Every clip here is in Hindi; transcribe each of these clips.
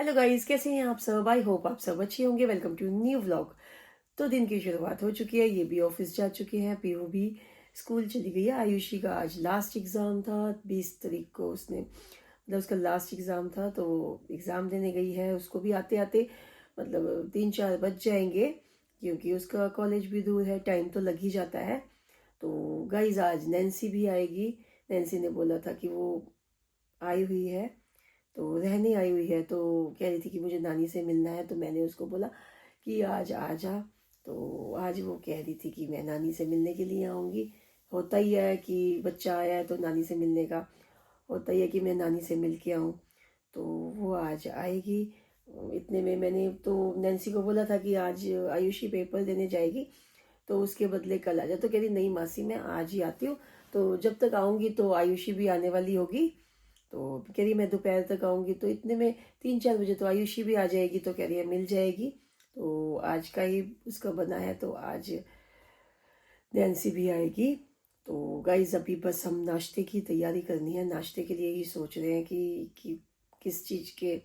हेलो गाइस, कैसे हैं आप सब? आई होप आप सब अच्छे होंगे। Welcome to new vlog. तो दिन की शुरुआत हो चुकी है, ये भी ऑफिस जा चुके हैं, पीहू भी स्कूल चली गई है। आयुषी का आज लास्ट एग्ज़ाम था, 20 तारीख को उसने मतलब उसका लास्ट एग्ज़ाम था, तो एग्ज़ाम देने गई है। उसको भी आते आते मतलब 3-4 बज जाएंगे, क्योंकि उसका कॉलेज भी दूर है, टाइम तो लग ही जाता है। तो गाइस आज नैन्सी भी आएगी। नैन्सी ने बोला था कि वो आई हुई है, तो रहने आई हुई है, तो कह रही थी कि मुझे नानी से मिलना है। तो मैंने उसको बोला कि आज आ जा। तो आज वो कह रही थी कि मैं नानी से मिलने के लिए आऊँगी। होता ही है कि बच्चा आया है तो नानी से मिलने का होता ही है कि मैं नानी से मिल के आऊँ। तो वो आज आएगी। इतने में मैंने तो नैन्सी को बोला था कि आज आयुषी पेपर देने जाएगी, तो उसके बदले कल आ जा। तो कह रही नहीं मासी, मैं आज ही आती हूँ, तो जब तक आऊँगी तो आयुषी भी आने वाली होगी। तो कह रही मैं दोपहर तक आऊँगी। तो इतने में 3-4 बजे तो आयुषी भी आ जाएगी, तो कह रही है मिल जाएगी। तो आज का ही उसका बना है, तो आज नैन्सी भी आएगी। तो गाइज अभी बस हम नाश्ते की तैयारी करनी है। नाश्ते के लिए ही सोच रहे हैं कि किस चीज़ के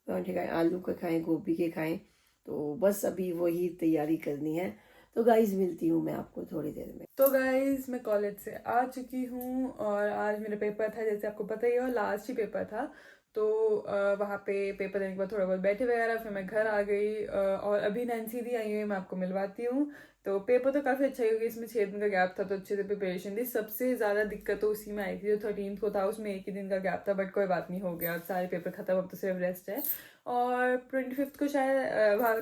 पराठे खाएं, आलू का खाएं, गोभी के खाएं। तो बस अभी वही तैयारी करनी है। तो गाइज मिलती हूँ मैं आपको थोड़ी देर में। तो गाइज मैं कॉलेज से आ चुकी हूँ और आज मेरा पेपर था, जैसे आपको पता ही है, और लास्ट ही पेपर था। तो वहाँ पे पेपर देने के बाद थोड़ा बहुत बैठे वगैरह, फिर मैं घर आ गई और अभी नैन्सी दी आई हुई है, मैं आपको मिलवाती हूँ। तो पेपर तो काफ़ी अच्छा ही हो गया, इसमें 6 दिन का गैप था, तो अच्छे से प्रिपरेशन थी। सबसे ज़्यादा दिक्कत तो उसी में आई थी, जो 13th को था उसमें एक ही दिन का गैप था, बट कोई बात नहीं, हो गया, सारे पेपर खत्म, अब तो सिर्फ रेस्ट है। और 25th को शायद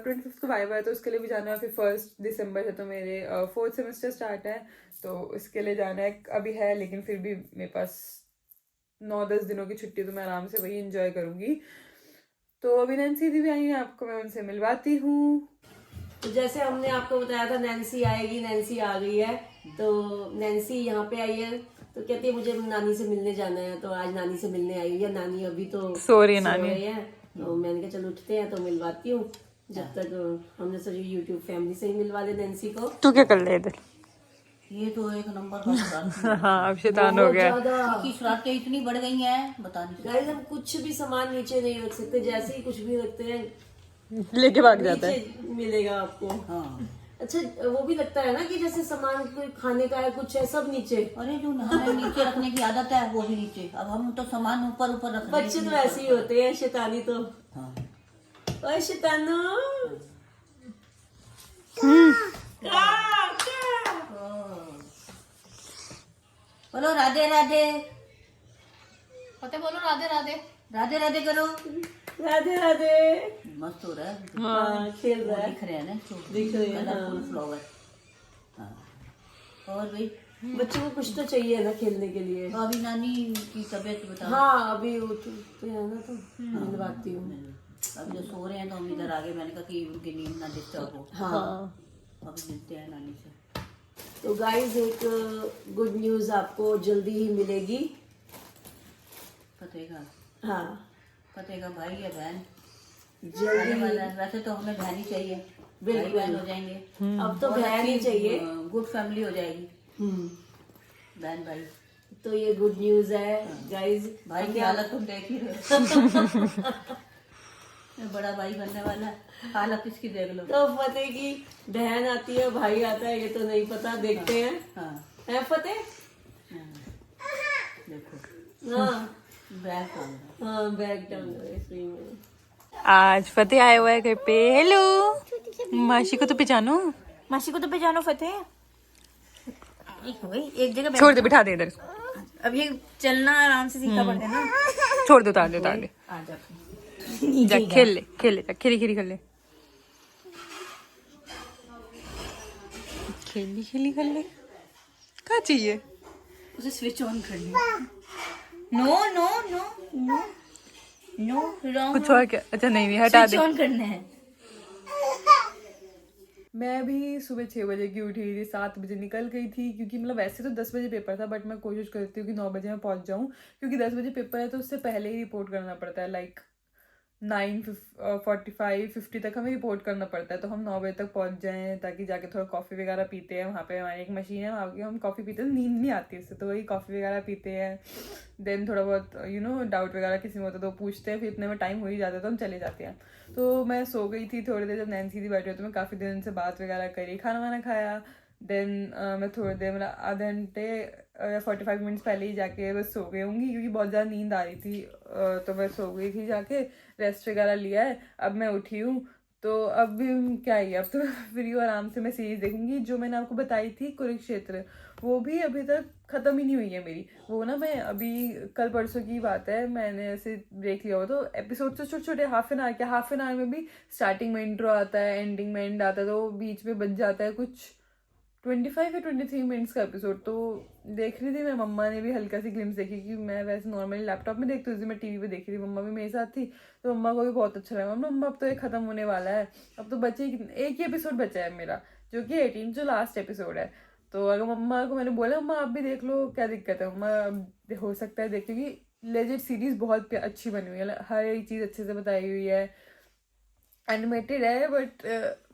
25th को वाइवा है, तो उसके लिए भी जाना है। फिर 1 दिसंबर से तो मेरे 4th सेमेस्टर स्टार्ट है, तो इसके लिए जाना है। अभी है, लेकिन फिर भी मेरे पास 9-10 दिनों की छुट्टी, तो मैं आराम से वही इंजॉय करूंगी। तो अभी नैन्सी दी भी आई है, आपको मैं उनसे मिलवाती हूँ। तो जैसे हमने आपको बताया था नैन्सी आएगी, नैन्सी आ गई है। तो नैन्सी यहाँ पे आई है, तो कहती है मुझे नानी से मिलने जाना है। तो आज नानी से मिलने आई हुई है। नानी अभी तो सो रही है सो नानी। रही है, तो मैंने कहा चलो उठते हैं तो मिलवाती हूँ। जब तक हमने सोची यूट्यूब फैमिली से ही मिलवा दे नैन्सी को। तू क्या कर ले इधर? ये तो एक नंबर का शरारती है। हाँ, अब शैतान हो बहुत गया। ज्यादा। इसकी शरारतें इतनी बढ़ गई हैं, बता नहीं सकते। गाइस हम कुछ भी सामान नीचे नहीं रख सकते, जैसे ही कुछ भी रखते हैं लेके भाग जाता है। नीचे मिलेगा आपको। हाँ, अच्छा, वो भी लगता है ना कि जैसे सामान कोई खाने का है, कुछ है, सब नीचे। अरे जो हमें नीचे रखने की आदत है वो भी नीचे। अब हम तो सामान ऊपर ऊपर रख रहे हैं, बच्चे तो इतने ऐसे ही ऊपर। होते हैं, शैतानी तो। हाँ, ओए शैतानो। बोलो राधे राधे। फतेह बोलो राधे राधे। राधे राधे करो। राधे राधे। मस्त हो रहा है। हाँ, खेल वो रहा है। दिख रहे हैं ना, दिख रहे हैं, कलरफुल हाँ। फ्लावर। हाँ, और भाई बच्चों को कुछ तो चाहिए ना खेलने के लिए। अभी नानी की तबीयत बता। हाँ, अभी उठते हैं ना, तो मिलवाती हूँ। अभी जो सो रहे हैं तो हम इधर आगे, मैंने कहा कि उनकी नींद ना डिस्टर्ब हो। हाँ। अभी मिलते हैं नानी से। तो गाइस एक गुड न्यूज आपको जल्दी ही मिलेगी। फतेह का हाँ, फतेह का भाई या बहन जल्दी आने ही। वाला है। वैसे तो हमें बहन ही चाहिए, भाई बिल्कुल। बहन हो जाएंगे। अब तो बहुत बहन ही अच्छी, चाहिए। गुड फैमिली हो जाएगी, हम्म। बहन भाई। तो ये गुड न्यूज है गाइस। भाई की हालत तुम देख ही रहे हो। बड़ा भाई बनने वाला है, हालत इसकी देख लो। तो फतेह की बहन आती है, भाई आता है, ये तो नहीं पता, देखते हैं। हाँ, है फतेह? देखो हाँ बैग कौन है? हाँ, बैग डाउन इसी में। आज फतेह आया हुआ है घर पे। हेलो, मासी को तो पहचानो। मासी को तो पहचानो फतेह। एक हो गई, एक जगह छोड़ दे, बिठा दे इधर। अब ये चलना आराम से सीखा पड़ता है ना। छोड़ दे, उतार दे, उतार दे। आ जा जा खेल ले, खेल ले, जा खेली खेली कर ले। खेली खेली कर ले। क्या चाहिए? उसे स्विच ऑन करना। No no no no no, wrong. कुछ और क्या? अच्छा नहीं नहीं, हटा स्विच दे। ऑन करना है। मैं भी सुबह 6 बजे की उठी थी, 7 बजे निकल गई थी, क्योंकि मतलब वैसे तो 10 बजे पेपर था, बट मैं कोशिश करती हूँ कि 9 बजे मैं पहुँच जाऊँ, क्योंकि 10 बजे पेपर है तो उससे पहले ही रिपोर्ट करना पड़ता है। लाइक 9:45-50 तक हमें रिपोर्ट करना पड़ता है, तो हम 9 बजे तक पहुंच जाएं ताकि जाके थोड़ा कॉफ़ी वगैरह पीते हैं। वहाँ पे हमारी एक मशीन है, वहाँ की हम कॉफ़ी पीते हैं, नींद नहीं आती उससे, तो वही कॉफ़ी वगैरह पीते हैं। देन थोड़ा बहुत डाउट वगैरह किसी में होता है तो पूछते हैं, फिर इतने में टाइम हो ही जाता है तो हम चले जाते हैं। तो मैं सो गई थी थोड़ी देर, जब नैन्सी थी बैठी हुई तो मैं काफ़ी देर उनसे बात वगैरह करी, खाना वाना खाया। देन मैं थोड़ी देर, मतलब आधे घंटे या 45 मिनट्स पहले ही जाके बस सो गई होंगी, क्योंकि बहुत ज़्यादा नींद आ रही थी। तो मैं सो गई थी, जाके रेस्ट वगैरह लिया है। अब मैं उठी हूँ, तो अब भी क्या ही, अब तो फ्री हूँ, आराम से मैं सीरीज़ देखूंगी। जो मैंने आपको बताई थी कुरुक्षेत्र, वो भी अभी तक ख़त्म ही नहीं हुई है मेरी। वो ना, मैं अभी कल परसों की बात है, मैंने ऐसे देख लिया हो, तो एपिसोड तो छोटे छोटे, हाफ एन आवर में भी स्टार्टिंग में इंट्रो आता है, एंडिंग में एंड आता है, तो बीच में बच जाता है कुछ 25 या 23 मिनट्स का एपिसोड। तो देख रही थी मैं, मम्मा ने भी हल्का सी ग्लिम्स देखी, कि मैं वैसे नॉर्मली लैपटॉप में देखती हूँ, मैं टीवी पे देखी थी, मम्मा भी मेरे साथ थी, तो मम्मा को भी बहुत अच्छा लगा। मम्मा अब तो ये खत्म होने वाला है, अब तो बचे एक ही एपिसोड बचा है मेरा, जो कि 18, जो लास्ट एपिसोड है। तो अगर मम्मा को मैंने बोला, मम्मा आप भी देख लो, क्या दिक्कत है मम्मा, अब हो सकता है देख, क्योंकि लेजेंड सीरीज बहुत अच्छी बनी हुई है, हर एक चीज़ अच्छे से बताई हुई है। एनिमेटेड है, बट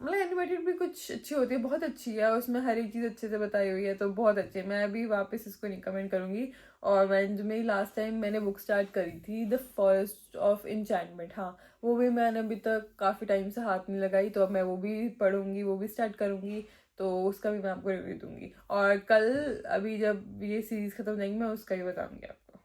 मतलब एनिमेटेड भी कुछ अच्छी होती है, बहुत अच्छी है, उसमें हर एक चीज़ अच्छे से बताई हुई है, तो बहुत अच्छी है। मैं अभी वापस इसको रिकमेंड करूँगी। और मैं, जो मेरी लास्ट टाइम मैंने बुक स्टार्ट करी थी, द फॉरेस्ट ऑफ इंचैंटमेंट, हाँ, वो भी मैंने अभी तक काफ़ी टाइम से हाथ नहीं लगाई, तो अब मैं वो भी पढ़ूंगी, वो भी स्टार्ट करूँगी, तो उसका भी मैं आपको रिव्यू दूंगी। और कल, अभी जब ये सीरीज़ ख़त्म हो जाएंगी, मैं उसका भी बताऊँगी आपको।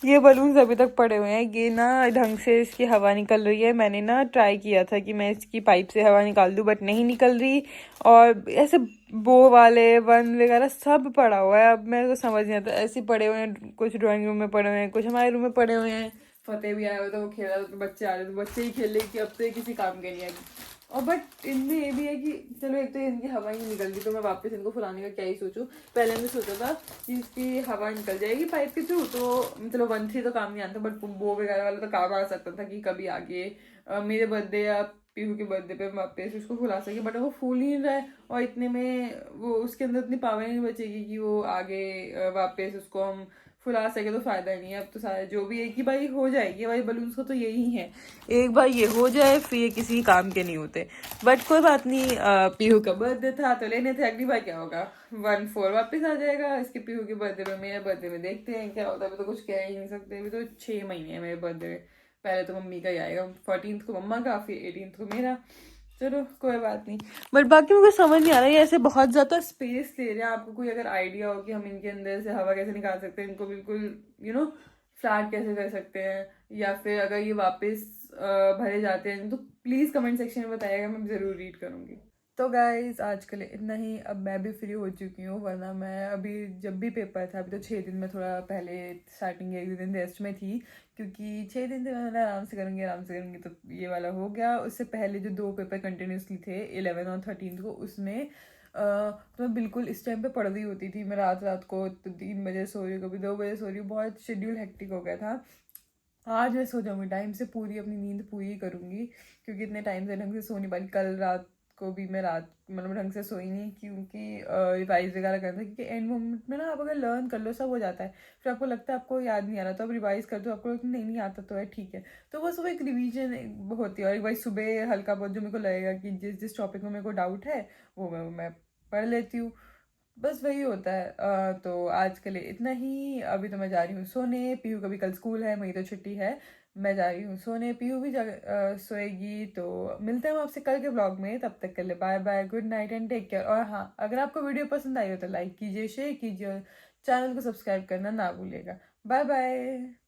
ये बलून्स अभी तक पड़े हुए हैं, ये ना ढंग से इसकी हवा निकल रही है। मैंने ना ट्राई किया था कि मैं इसकी पाइप से हवा निकाल दूं, बट नहीं निकल रही। और ऐसे बो वाले वन वगैरह सब पड़ा हुआ है, अब मेरे को समझ नहीं आता, ऐसे पड़े हुए हैं, कुछ ड्राइंग रूम में पड़े हुए हैं, कुछ हमारे रूम में पड़े हुए हैं। फतेह भी आया हुआ था, वो खेल रहा था, तो बच्चे आ रहे थे, बच्चे ही खेल रहे कि अब तो ये किसी काम के नहीं आएगी। और बट इनमें ये भी है कि चलो, एक तो इनकी हवा ही नहीं निकल गई, तो मैं वापस इनको फुलाने का क्या ही सोचूं। पहले मैंने सोचा था कि इसकी हवा निकल जाएगी पाइप के थ्रू, तो चलो 1-3 तो काम नहीं आता, बट बो वगैरह वाला तो काम आ सकता था, कि कभी आगे मेरे बर्थडे या पीहू के बर्थडे पे वापस उसको फुला सके। बट वो फूल ही नहीं रहा है, और इतने में वो उसके अंदर इतनी पावर नहीं बचेगी कि वो आगे वापस उसको हम फुला सके, तो फायदा ही नहीं है। अब तो सारा जो भी है कि भाई हो जाएगी, भाई बलून्स को तो यही है, एक बार ये हो जाए फिर ये किसी काम के नहीं होते। बट कोई बात नहीं, पीहू का बर्थडे था तो लेने थे, अगली बार क्या होगा, 1-4 वापस आ जाएगा इसके पीहू के बर्थडे में। मेरे बर्थडे में देखते हैं क्या होता है, अभी तो कुछ कह ही नहीं सकते, अभी तो 6 महीने है मेरे बर्थडे में। पहले तो मम्मी का ही आएगा, 14th को मम्मा का, फिर 18th को मेरा। चलो कोई बात नहीं, बट बाकी मुझे समझ नहीं आ रहा है, ऐसे बहुत ज़्यादा स्पेस ले रहे हैं। आपको कोई अगर आइडिया हो कि हम इनके अंदर से हवा कैसे निकाल सकते हैं, इनको बिल्कुल फ्लैट कैसे कर सकते हैं, या फिर अगर ये वापस भरे जाते हैं, तो प्लीज़ कमेंट सेक्शन में बताइएगा, मैं ज़रूर रीड करूँगी। तो गाइज आज के लिए इतना ही। अब मैं भी फ्री हो चुकी हूँ, वरना मैं अभी, जब भी पेपर था, अभी तो 6 दिन में, थोड़ा पहले स्टार्टिंग के 1 दिन रेस्ट में थी, क्योंकि 6 दिन से मैंने आराम से करूँगी, तो ये वाला हो गया। उससे पहले जो 2 पेपर कंटिन्यूसली थे 11 और 13 को, उसमें तो मैं बिल्कुल इस टाइम पे पढ़ रही होती थी। मैं रात को 3 बजे सो रही हूँ, कभी 2 बजे सो रही हूँ, बहुत शेड्यूल हेक्टिक हो गया था। आज मैं सो जाऊँगी टाइम से, पूरी अपनी नींद पूरी करूँगी, क्योंकि इतने टाइम से ढंग से सो नहीं पाई। कल रात को भी मैं मतलब ढंग से सोई नहीं, क्योंकि रिवाइज वगैरह करना था, क्योंकि एंड मोमेंट में ना आप अगर लर्न कर लो सब हो जाता है, फिर आपको लगता है आपको याद नहीं आ रहा, तो आप रिवाइज कर दो, आपको लगता है नहीं आता तो है ठीक है। तो बस वो एक रिवीजन होती है, और एक बार सुबह हल्का बहुत जो मेरे को लगेगा कि जिस टॉपिक में मेरे को डाउट है, वो मैं पढ़ लेती हूँ, बस वही होता है। तो आज के लिए इतना ही। अभी तो मैं जा रही हूँ सोने, पीहू का भी कल स्कूल है, मेरी तो छुट्टी है, मैं जा रही हूँ सोने, पीहू भी सोएगी। तो मिलते हैं हम आपसे कल के व्लॉग में, तब तक के लिए bye bye, good night and take care. और हाँ, अगर आपको वीडियो पसंद आई हो तो लाइक कीजिए, शेयर कीजिए, चैनल को सब्सक्राइब करना ना भूलिएगा। Bye bye.